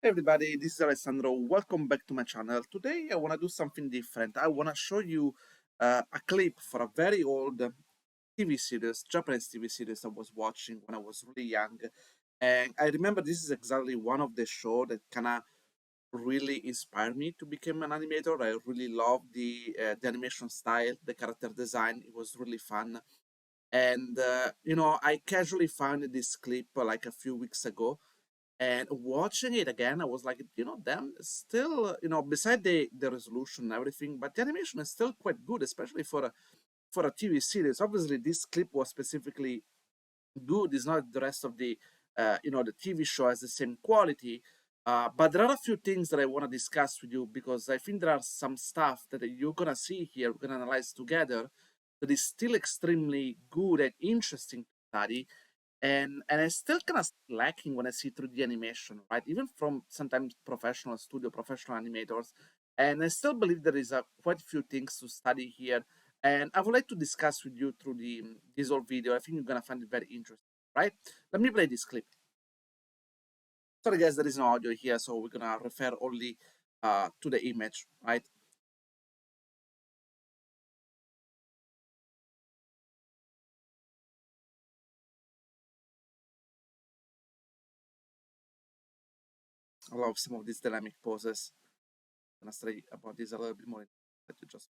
Hey everybody, this is Alessandro. Welcome back to my channel. Today I want to do something different. I want to show you a clip for a very old TV series, Japanese TV series I was watching when I was really young. And I remember this is exactly one of the show that kind of really inspired me to become an animator. I really love the animation style, the character design. It was really fun. And I casually found this clip like a few weeks ago, and watching it again, I was like, damn, still, beside the resolution and everything, but the animation is still quite good, especially for a TV series. Obviously, this clip was specifically good. It's not the rest of the TV show has the same quality. But there are a few things that I want to discuss with you because I think there are some stuff that you're gonna see here, we're gonna analyze together, that is still extremely good and interesting to study, and I still kind of lacking when I see 3D animation, right? Even from sometimes professional studio, professional animators, and I still believe there is a quite a few things to study here, and I would like to discuss with you through this whole video. I think you're gonna find it very interesting, right? Let me play this clip. Sorry guys, there is no audio here, so we're gonna refer only to the image, right? I love some of these dynamic poses. I'm gonna study about this a little bit more. Let you just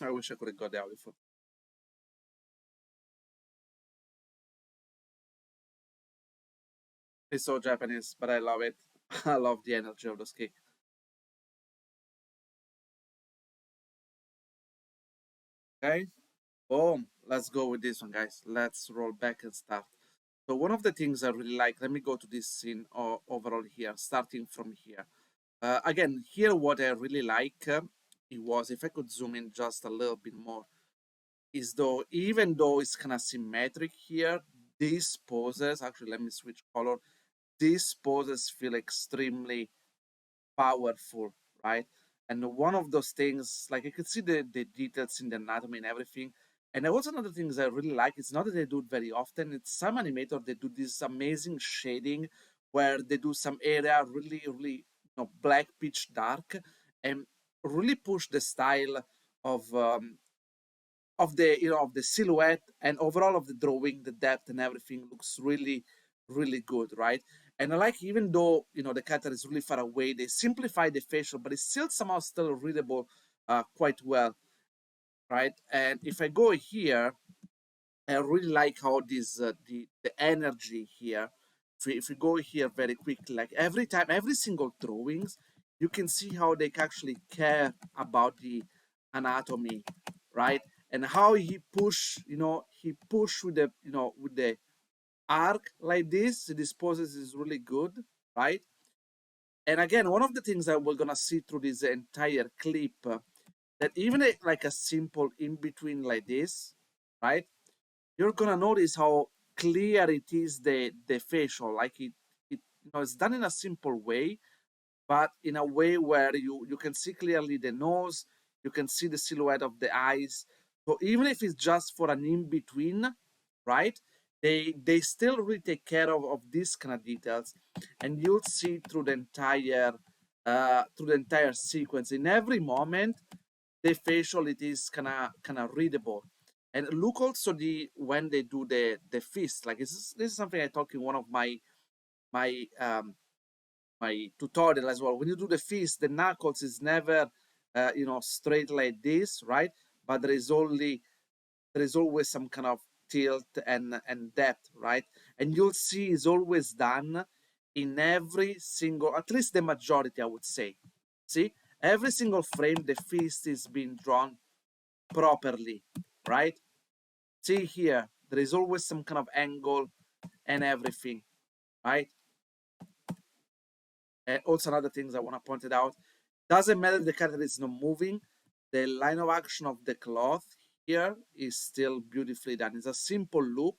I wish I could have got the audio for. It's so Japanese, but I love it. I love the energy of those cake. Okay, boom. Let's go with this one, guys. Let's roll back and start. So one of the things I really like, let me go to this scene overall here, starting from here. Again, here what I really like, it was, if I could zoom in just a little bit more, is though, even though it's kind of symmetric here, these poses, actually let me switch color, these poses feel extremely powerful, right? And one of those things, like you can see the details in the anatomy and everything. And there was another thing that I really like. It's not that they do it very often. It's some animator they do this amazing shading where they do some area really, really black, pitch dark, and really push the style of of the silhouette and overall of the drawing, the depth and everything looks really, really good, right? And I like, even though the character is really far away, they simplify the facial, but it's still readable quite well, right? And if I go here, I really like how this the energy here. If we go here very quickly, like every time, every single drawings, you can see how they actually care about the anatomy, right? And how he push with the arc like this. This poses is really good, right? And again, one of the things that we're gonna see through this entire clip, that even like a simple in between like this, right? You're gonna notice how clear it is, the facial, like it's done in a simple way, but in a way where you can see clearly the nose, you can see the silhouette of the eyes. So even if it's just for an in between, right, they still really take care of these kind of details, and you'll see through the entire sequence, in every moment the facial, it is kind of readable. And look also the when they do the fist, like this is something I talk in one of my my tutorial as well. When you do the fist, the knuckles is never straight like this, right? But there is always some kind of tilt and depth, right? And you'll see it's always done in every single, at least the majority, I would say. See, every single frame, the fist is being drawn properly, right? See here, there is always some kind of angle and everything, right? And also another things I want to point it out, doesn't matter if the character is not moving, the line of action of the cloth here is still beautifully done. It's a simple loop,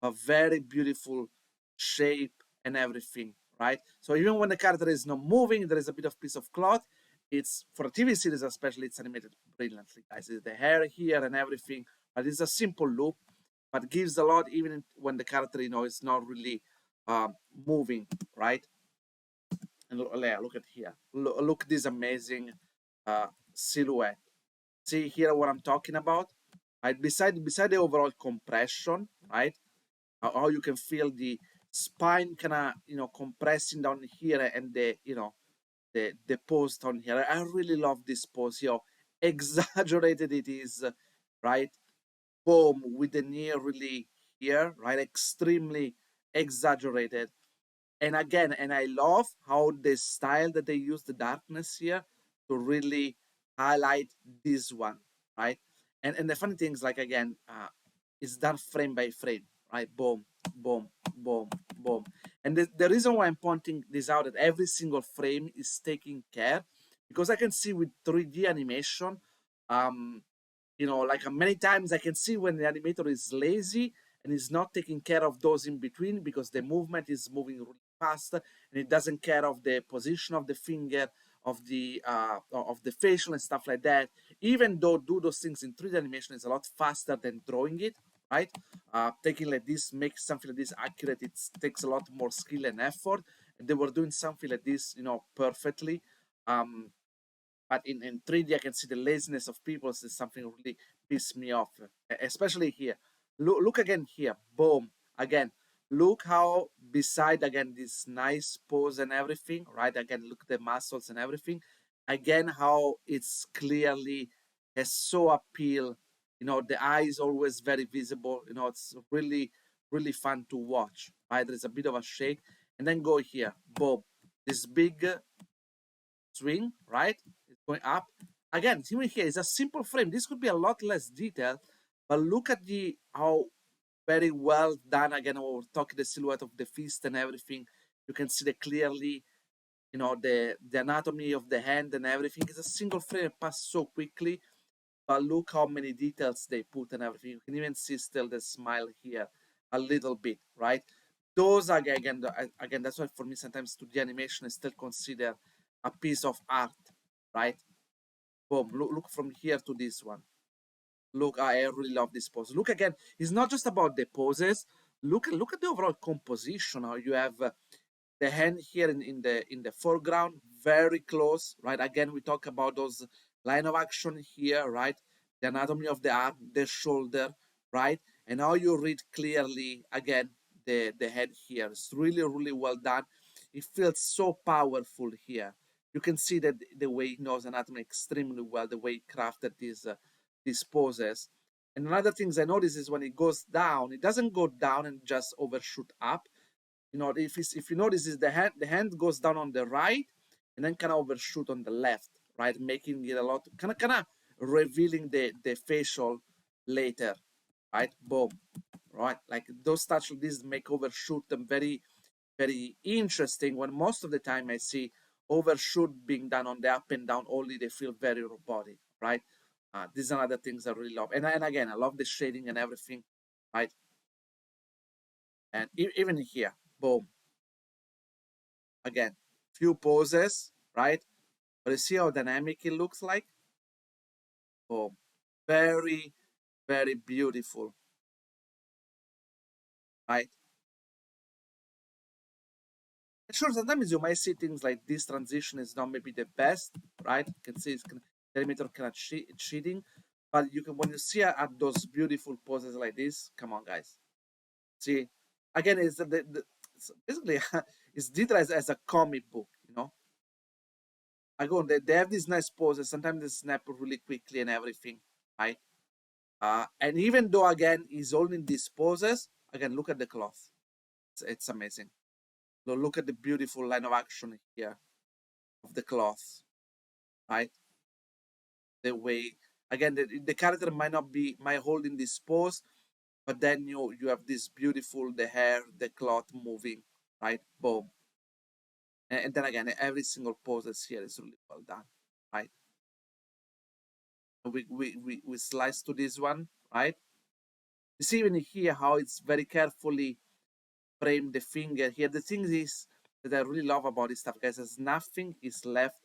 but very beautiful shape, and everything, right? So even when the character is not moving, there is a bit of piece of cloth. It's for a TV series, especially, it's animated brilliantly, guys. It's the hair here and everything, but it's a simple loop, but gives a lot even when the character, is not really moving, right? And look at here. Look at this amazing silhouette. See here what I'm talking about, right? Beside the overall compression, right? How you can feel the spine kind of compressing down here, and the pose down here. I really love this pose here. Exaggerated it is, right? Boom, with the knee really here, right? Extremely exaggerated. And again, and I love how the style that they use the darkness here to really highlight this one, right? And the funny thing is, like, again, it's done frame by frame, right? Boom, boom, boom, boom. And the reason why I'm pointing this out, that every single frame is taking care, because I can see with 3D animation, um like, many times I can see when the animator is lazy and is not taking care of those in between, because the movement is moving really fast and it doesn't care of the position of the finger, of the facial and stuff like that. Even though do those things in 3D animation is a lot faster than drawing it, right? Taking like this, make something like this accurate, it takes a lot more skill and effort. And they were doing something like this, perfectly. Um, but in 3D, I can see the laziness of people. So something really pissed me off, especially here. Look again here. Boom. Again, look how beside, again, this nice pose and everything, right? Again, look at the muscles and everything. Again, how it's clearly has so appeal. The eye is always very visible. It's really, really fun to watch, right? There's a bit of a shake. And then go here. Boom. This big swing, right? It's going up. Again, even here is a simple frame. This could be a lot less detailed, but look at the how very well done. Again, we're talking the silhouette of the fist and everything. You can see the clearly, the anatomy of the hand and everything. It's a single frame, it passed so quickly, but look how many details they put and everything. You can even see still the smile here a little bit, right? Those are, again, that's why for me sometimes 2D animation is still considered a piece of art, right? Boom, look from here to this one. Look, I really love this pose. Look again, it's not just about the poses. Look at the overall composition. How you have the hand here in the foreground, very close, right? Again, we talk about those line of action here, right? The anatomy of the arm, the shoulder, right? And now you read clearly again the head here. It's really, really well done. It feels so powerful here. You can see that the way he knows anatomy extremely well, the way he crafted these poses. And another things I notice is when it goes down, it doesn't go down and just overshoot up. If you notice, is the hand goes down on the right and then kind of overshoot on the left, right, making it a lot kind of revealing the facial later, right? Boom, right? Like those touch like this make overshoot them very, very interesting. When most of the time I see overshoot being done on the up and down only, they feel very robotic, right? These are other things I really love, and again, I love the shading and everything, right? And even here, boom, again, few poses, right? But you see how dynamic it looks like? Oh, very, very beautiful, right? And sure, sometimes you might see things like this transition is not maybe the best, right? You can see the animator kind of cheating, but you can, when you see at those beautiful poses like this, come on, guys. See, again, it's basically it's detailed as a comic book. Again, they have these nice poses. Sometimes they snap really quickly and everything, right? And even though, again, he's holding these poses, again, look at the cloth. It's amazing. Look at the beautiful line of action here of the cloth, right? The way, again, the character might hold in this pose, but then you have this beautiful, the hair, the cloth moving, right? Boom. And then again, every single pose that's here is really well done, right? We slice to this one, right? You see even here how it's very carefully frame the finger here. The thing is that I really love about this stuff, guys, is nothing is left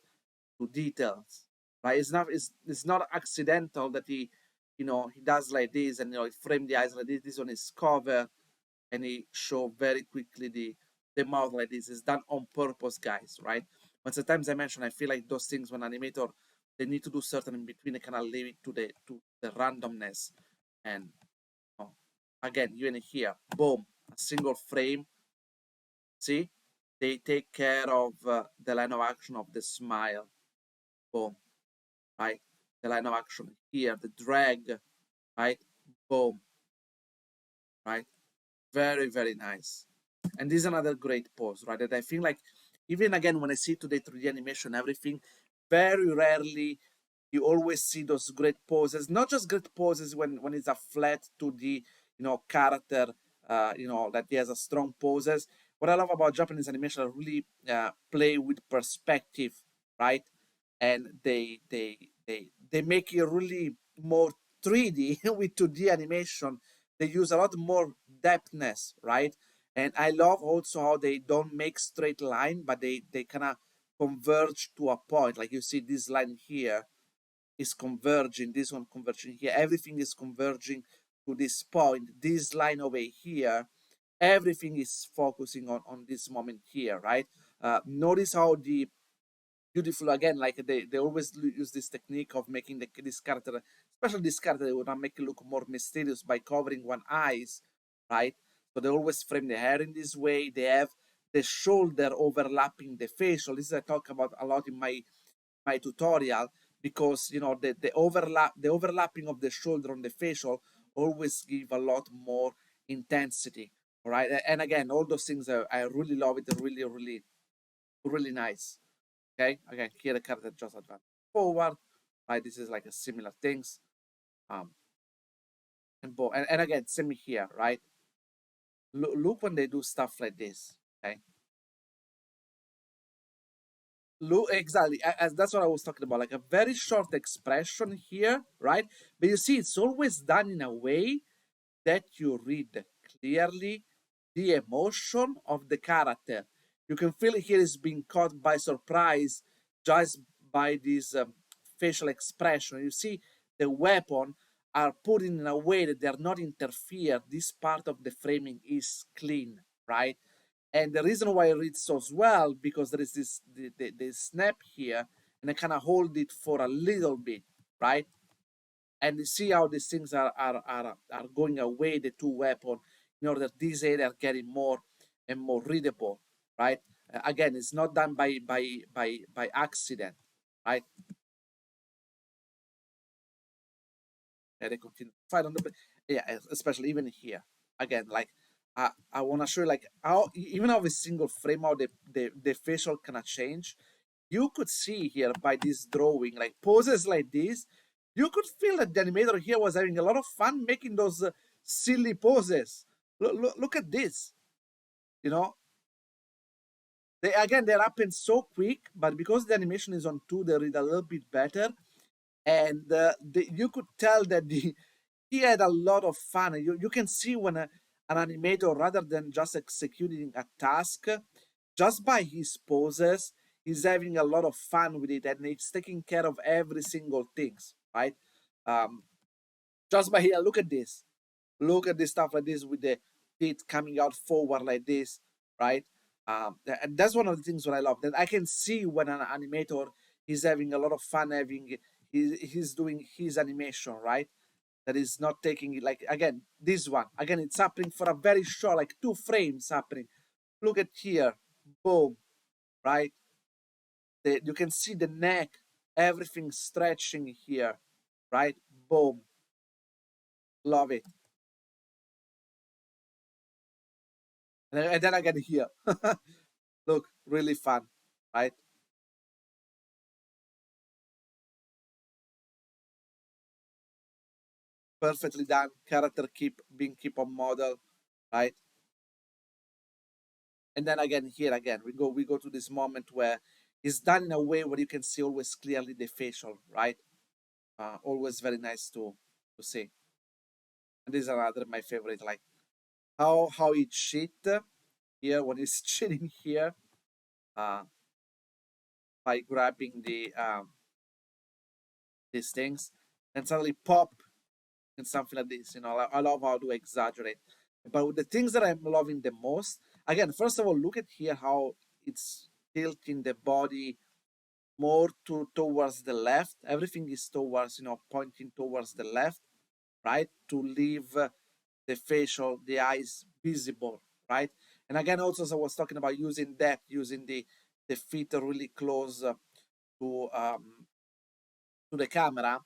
to details, right? It's not accidental that he does like this, and he frame the eyes like this. This one is cover, and he show very quickly the mouth like this. Is done on purpose, guys, right? But sometimes I mention I feel like those things when animator they need to do certain in between, they kind of leave it to the randomness. And oh, again, you in here, boom, a single frame. See, they take care of the line of action of the smile. Boom, right? The line of action here, the drag, right? Boom, right? Very, very nice. And this is another great pose, right? That I feel like even again when I see today 3D animation, everything, very rarely you always see those great poses. Not just great poses when it's a flat 2D, character, that he has a strong poses. What I love about Japanese animation, are really play with perspective, right? And they make it really more 3D with 2D animation. They use a lot more depthness, right? And I love also how they don't make straight line, but they kind of converge to a point. Like you see this line here is converging, this one converging here. Everything is converging to this point. This line over here, everything is focusing on this moment here, right? Notice how the beautiful again, like they always use this technique of making this character, especially this character, they want to make it look more mysterious by covering one eyes, right? So they always frame the hair in this way. They have the shoulder overlapping the facial. This is I talk about a lot in my tutorial, because the overlapping of the shoulder on the facial always give a lot more intensity. All right, and again, all those things I really love it. They're really, really, really nice. Okay, again, here the character just advance forward, right? This is like a similar things. Um, and again, same here, right? Look when they do stuff like this. Okay, look exactly as that's what I was talking about, like a very short expression here, right? But you see, it's always done in a way that you read clearly the emotion of the character. You can feel here is being caught by surprise just by this facial expression. You see, the weapon are put in a way that they are not interfere. This part of the framing is clean, right? And the reason why I read so well, because there is the snap here, and I kind of hold it for a little bit, right? And you see how these things are going away, the two weapon, in order that these areas are getting more and more readable, right? Again, it's not done by accident, right? And they continue to fight on the, yeah, especially even here. Again, like I want to show you like how even of a single frame how the facial kind of change. You could see here by this drawing, like poses like this, you could feel that the animator here was having a lot of fun making those silly poses. Look at this, you know. They again they're happen so quick, but because the animation is on two, they read a little bit better, and you could tell that he had a lot of fun. You can see when an animator, rather than just executing a task, just by his poses, he's having a lot of fun with it, and he's taking care of every single things, right? Um, just by here, look at this stuff like this with the teeth coming out forward like this, right? And that's one of the things that I love. That I can see when an animator is having a lot of fun having he's doing his animation, right? That is not taking it like again this one again it's happening for a very short like 2 frames happening. Look at here, boom, right? You can see the neck, everything stretching here, right? Boom, love it. And then again here, look, really fun, right? Perfectly done. Character keep on model, right? And then again here again we go to this moment where it's done in a way where you can see always clearly the facial, right? Always very nice to see. And this is another my favorite, like how it shit. here when he's cheating here uh, by grabbing these things and suddenly pop and something like this. I love how to exaggerate. But the things that I'm loving the most, again, first of all, look at here how it's tilting the body more towards the left. Everything is towards, pointing towards the left, right? To leave the facial, the eyes visible, right? And again, also, as I was talking about using that, using the feet really close to the camera.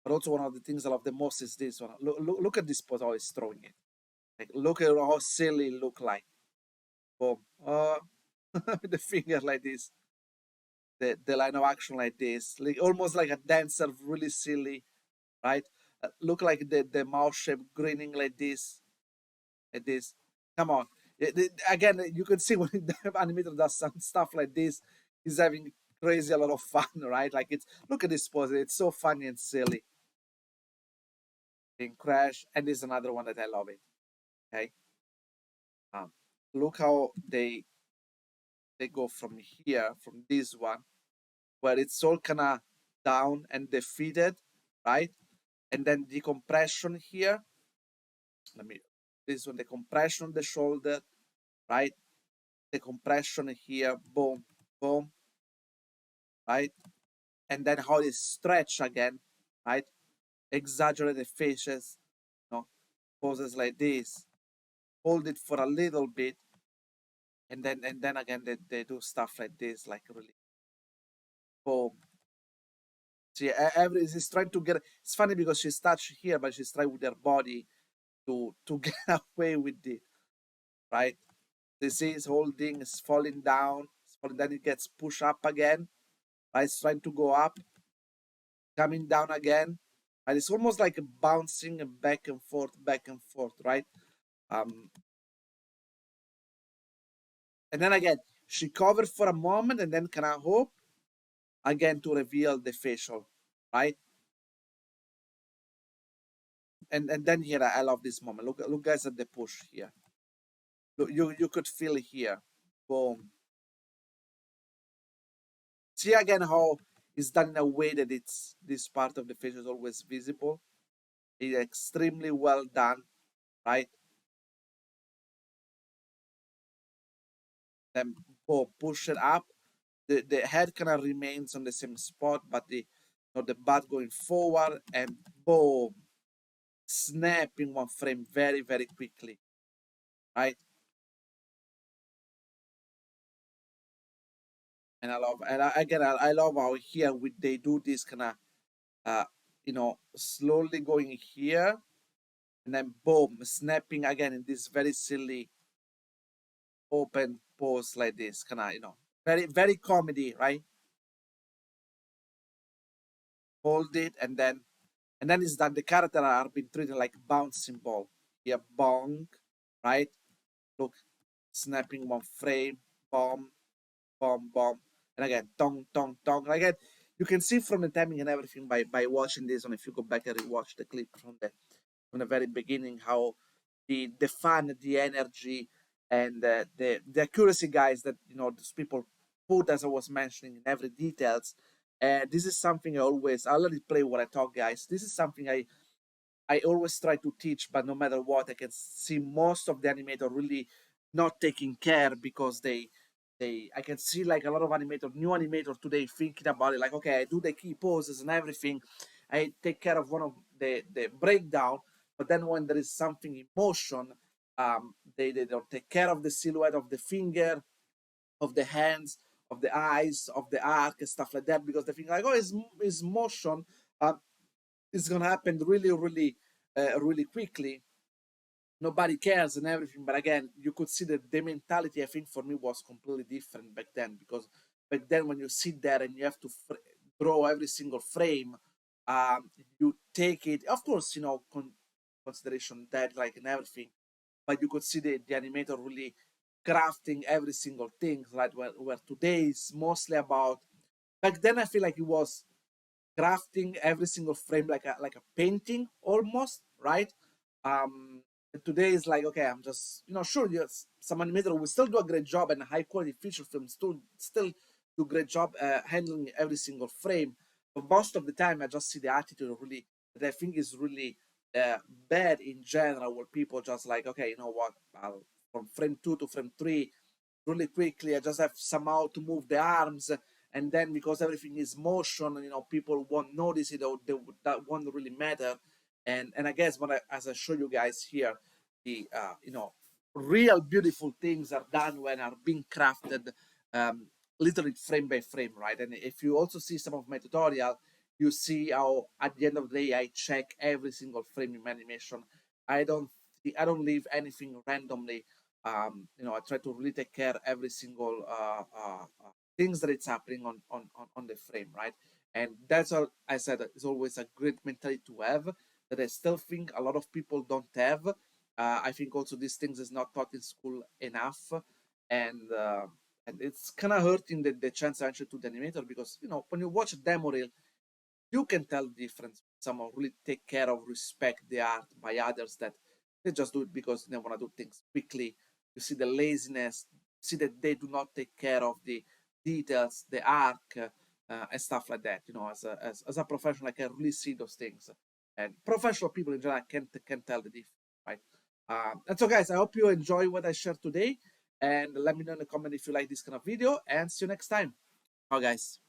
But also, one of the things I love the most is this one. Look at this pose, how he's throwing it. Like, look at how silly it look like. Boom. The finger like this, the line of action like this, like almost like a dancer, really silly, right? Look like the mouth shape grinning like this. Come on. Again, you can see when the animator does some stuff like this, he's having crazy a lot of fun, right? Like it's look at this pose, it's so funny and silly. In Crash, and there's another one that I love it. Okay, um, look how they go from here, from this one, where it's all kind of down and defeated, right? And then the compression here. Let me. This one, the compression on the shoulder, right? The compression here, boom, boom, right? And then how they stretch again, right? Exaggerate the faces, poses like this. Hold it for a little bit, and then again they do stuff like this, like really boom. See, every she's trying to get. It's funny because she's touched here, but she's trying with her body to get away with it, right? This is holding, is falling down, then it gets pushed up again, right? It's trying to go up, coming down again, and it's almost like bouncing back and forth, right? Um, and then again, she covered for a moment, and then can I hope again to reveal the facial, right? And then here I love this moment. Look guys at the push here. Look, you could feel it here. Boom. See again how it's done in a way that it's this part of the face is always visible. It's extremely well done, right? Then boom, push it up. The head kind of remains on the same spot, but the butt going forward and boom, snap in one frame very very quickly, right? And I love and again I love how here they do this kind of uh slowly going here and then boom, snapping again in this very silly open pose like this, kind of very very comedy, right? Hold it and then it's done. The character are being treated like bouncing ball. Here, bong, right? Look, snapping one frame, bomb, bomb, bomb, and again, tong, tong, tong. Again, you can see from the timing and everything by watching this. And if you go back and rewatch the clip from the very beginning, how the fun, the energy, and the accuracy, guys, that those people put, as I was mentioning, in every details. And this is something I let it play what I talk, guys. This is something I always try to teach, but no matter what, I can see most of the animator really not taking care because they I can see like a lot of new animator today thinking about it like, okay, I do the key poses and everything, I take care of one of the breakdown, but then when there is something in motion, they don't take care of the silhouette of the finger, of the hands, of the eyes, of the arc and stuff like that because they think like, oh, it's motion. Um, it's gonna happen really, really, really quickly. Nobody cares and everything. But again, you could see that the mentality, I think, for me was completely different back then because back then when you sit there and you have to draw every single frame, you take it. Of course, consideration that like and everything, but you could see the animator really crafting every single thing. Like where today is mostly about. Back then, I feel like it was crafting every single frame like a painting almost, right? And today is like, okay, I'm just, sure, yes, some animator will still do a great job, and high quality feature films still do great job handling every single frame. But most of the time, I just see the attitude really that I think is really uh, bad in general, where people just like, okay, you know what, from frame 2 to frame 3, really quickly. I just have somehow to move the arms, and then because everything is motion, people won't notice it, or that won't really matter. And I guess as I show you guys here, the real beautiful things are done when are being crafted, um, literally frame by frame, right? And if you also see some of my tutorial, you see how at the end of the day I check every single frame in my animation. I don't I don't leave anything randomly. I try to really take care every single things that it's happening on the frame, right? And that's all I said. It's always a great mentality to have that I still think a lot of people don't have. I think also these things is not taught in school enough, and it's kind of hurting the chance actually to the animator, because when you watch a demo reel, you can tell the difference. Someone really take care of, respect the art by others that they just do it because they want to do things quickly. You see the laziness, see that they do not take care of the details, the arc, and stuff like that. As a professional, I can really see those things, and professional people in general can tell the difference, right? And so, guys, I hope you enjoy what I shared today, and let me know in the comment if you like this kind of video. And see you next time. Bye, guys.